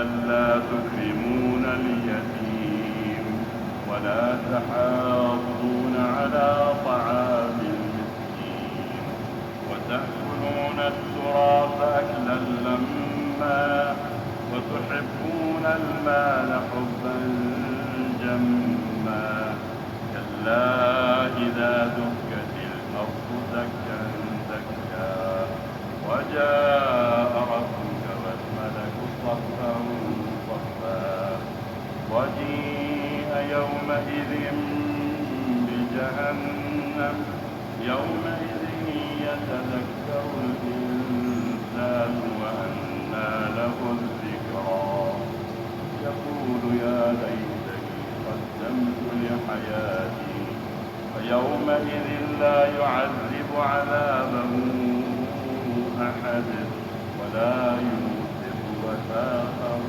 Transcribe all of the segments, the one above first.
ألا تكرمون اليتيم ولا تحاضون على طعام المسكين وتأكلون التراث أكلا لما وتحبون المال حبا جما كلا إذا دكت الأرض دكا دكا وجاء ربك والملك صفا صفا وجيء يومئذ بجهنم يومئذ يتذكر الإنسان وأنى له الذكرى يقول يا ليتني قدمت لحياتي فيومئذ لا يعذب عذابه أحد ولا يوثق وثاقه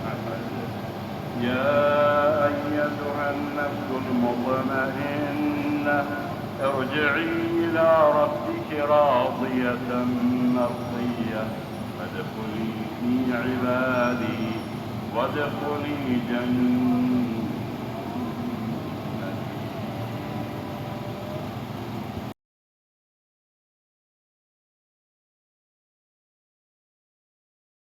أحد يا أيتها النفس المطمئنة ارجعي إلى ربك راضية مرضية فادخلي في عبادي وادخلي جنتي